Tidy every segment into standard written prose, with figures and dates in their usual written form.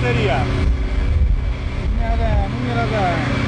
batteria. Non me la dai.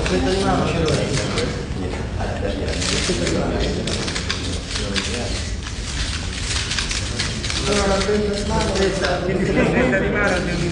Aspetta di mano, ce l'ho. Allora, prendo in mano. Quindi stretta di mano andiamo in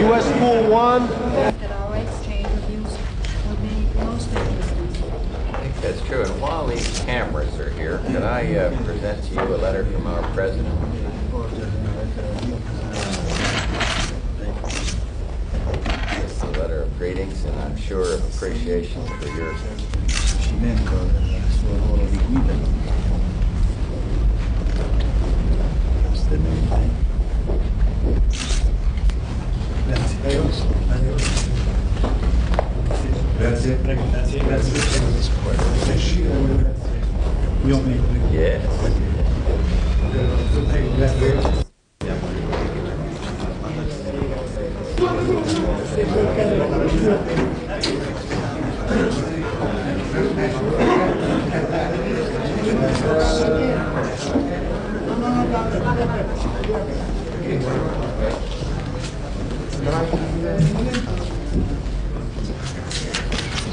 US Pool 1. That our exchange of views will be most interesting. I think that's true. And while these cameras are here, could I present to you a letter from our president? It's a letter of greetings and I'm sure of appreciation for your Riconoscimento del suo ruolo di guida. Grazie. Grazie. Prego. Grazie. Grazie. Io mi. yes. We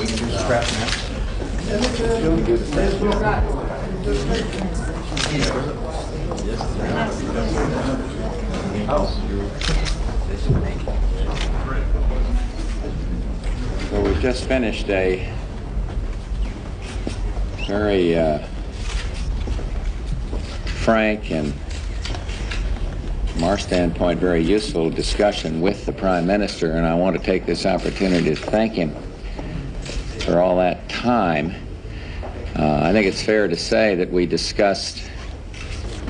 can do the scrap now. So we've just finished a very frank and, from our standpoint, very useful discussion with the Prime Minister, and I want to take this opportunity to thank him for all that time. I think it's fair to say that we discussed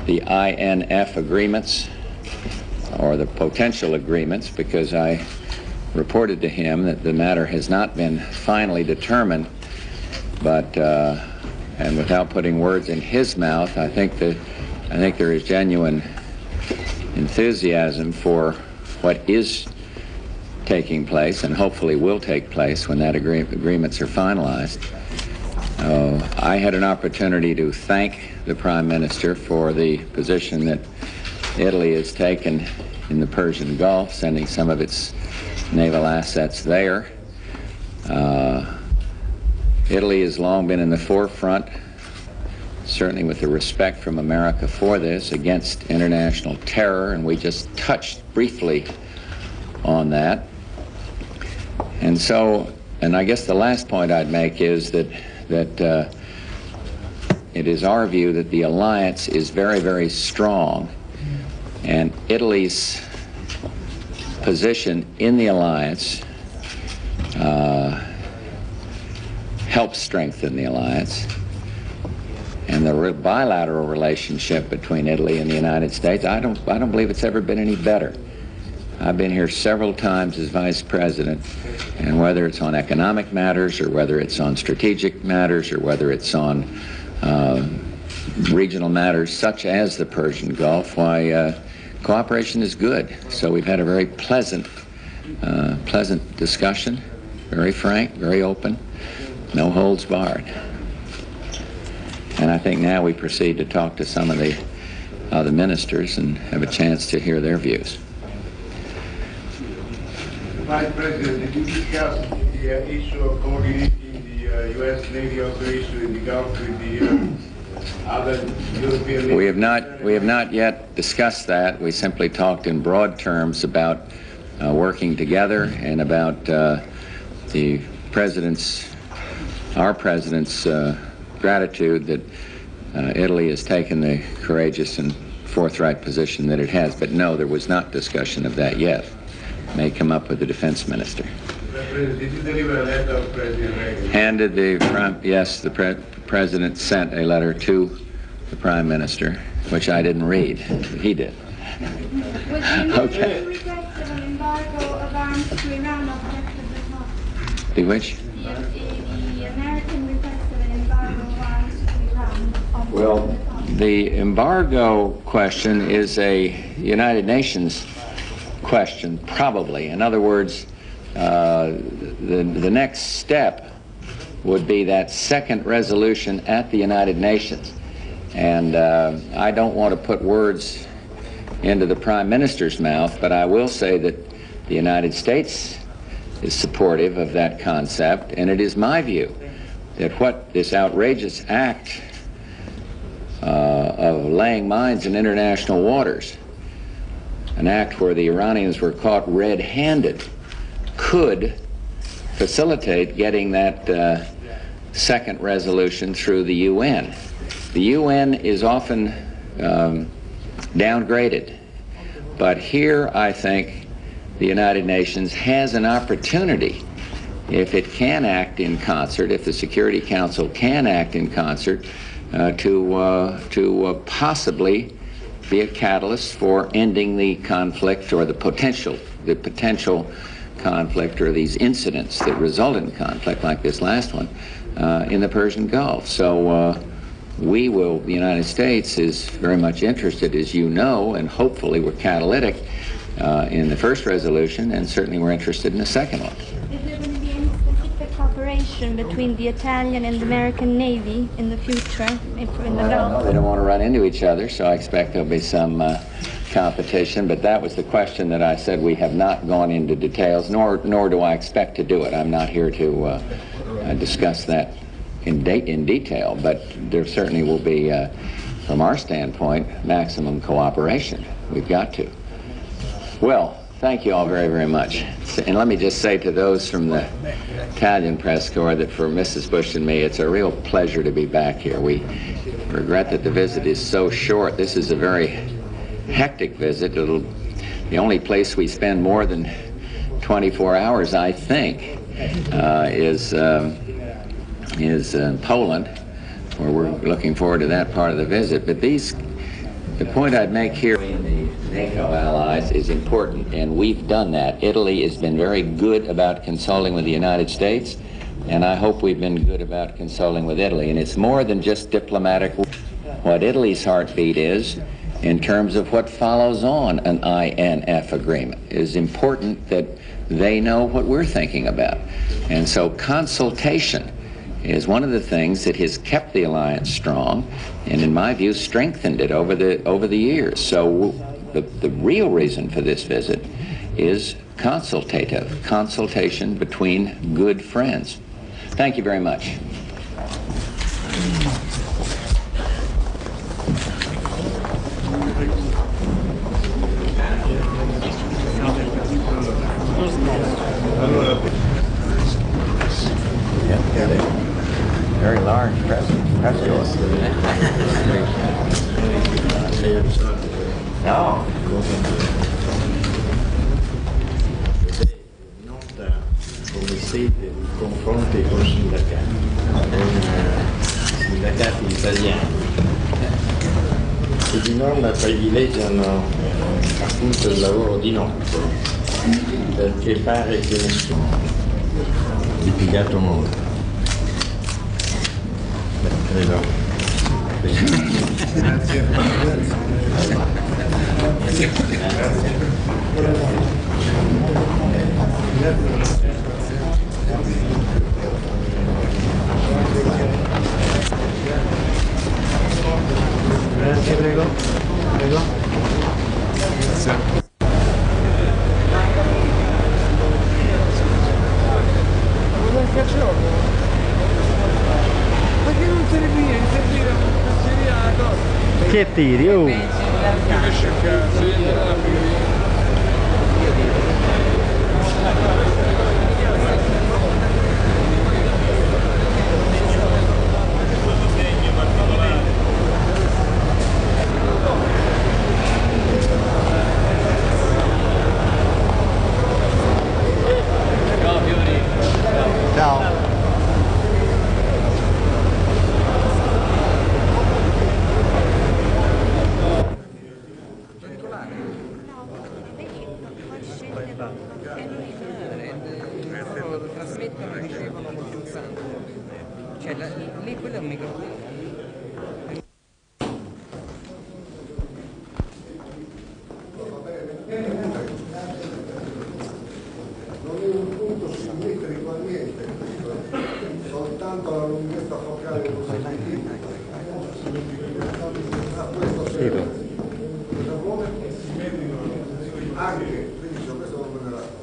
the INF agreements, or the potential agreements, because I reported to him that the matter has not been finally determined, but and without putting words in his mouth, I think there is genuine enthusiasm for what is taking place and hopefully will take place when that agreements are finalized. I had an opportunity to thank the Prime Minister for the position that Italy has taken in the Persian Gulf, sending some of its naval assets there. Italy has long been in the forefront, certainly with the respect from America for this, against international terror, and we just touched briefly on that. And so, and I guess the last point I'd make is that it is our view that the alliance is very, very strong, and Italy's position in the alliance helps strengthen the alliance. And the bilateral relationship between Italy and the United States, I don't believe it's ever been any better. I've been here several times as Vice President, and whether it's on economic matters, or whether it's on strategic matters, or whether it's on regional matters such as the Persian Gulf, why cooperation is good. So we've had a very pleasant discussion, very frank, very open, no holds barred. And I think now we proceed to talk to some of the other ministers and have a chance to hear their views. Vice President, did you discuss the issue of coordinating the U.S. Navy operation in the Gulf with the other European navies? We have not yet discussed that. We simply talked in broad terms about working together and about our President's gratitude that Italy has taken the courageous and forthright position that it has. But no, there was not discussion of that yet. May come up with the defense minister. President, did you deliver a letter of President Reagan? Yes, the President sent a letter to the Prime Minister, which I didn't read. He did. Okay. Request of an embargo of arms to Iran objected was not. The which? The American request of an embargo of arms to Iran. Well, the embargo question is a United Nations question, probably. In other words, the next step would be that second resolution at the United Nations. And I don't want to put words into the Prime Minister's mouth, but I will say that the United States is supportive of that concept, and it is my view that what this outrageous act of laying mines in international waters, an act where the Iranians were caught red-handed, could facilitate getting that second resolution through the UN. The UN is often downgraded, but here I think the United Nations has an opportunity, if it can act in concert, if the Security Council can act in concert, to possibly be a catalyst for ending the conflict, or the potential conflict, or these incidents that result in conflict like this last one in the Persian Gulf. So the United States is very much interested, as you know, and hopefully we're catalytic in the first resolution, and certainly we're interested in the second one. Is there going to be any specific cooperation between the Italian and the American Navy in the future, in the Gulf? They don't want to run into each other, so I expect there'll be some competition, but that was the question that I said we have not gone into details, nor do I expect to do it. I'm not here to discuss that in detail, but there certainly will be, from our standpoint, maximum cooperation. We've got to. Well, thank you all very, very much. And let me just say to those from the Italian press corps that for Mrs. Bush and me, it's a real pleasure to be back here. We regret that the visit is so short. This is a very hectic visit. The only place we spend more than 24 hours, I think, is Poland, where we're looking forward to that part of the visit. But the point I'd make here in the NATO allies is important, and we've done that. Italy has been very good about consulting with the United States, and I hope we've been good about consulting with Italy. And it's more than just diplomatic. What Italy's heartbeat is, in terms of what follows on an INF agreement, it is important that they know what we're thinking about. And so consultation is one of the things that has kept the alliance strong, and in my view strengthened it over the years. So the real reason for this visit is consultation between good friends. Thank you very much. Very large press corps. No. Nota come sede di confronti con sindacati italiani che di norma privilegiano appunto il lavoro di notte, perché pare che nessuno litigato molto. Credo. Grazie. Grazie, prego. Prego. Grazie. Che tiri? Oh. Ciao. Lì quello è un microfono. Non è un punto simmetrico a niente, soltanto la lunghezza focale positiva. A questo serve. Anche, quindi su questo non me ne racconto.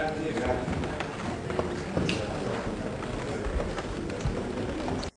Grazie.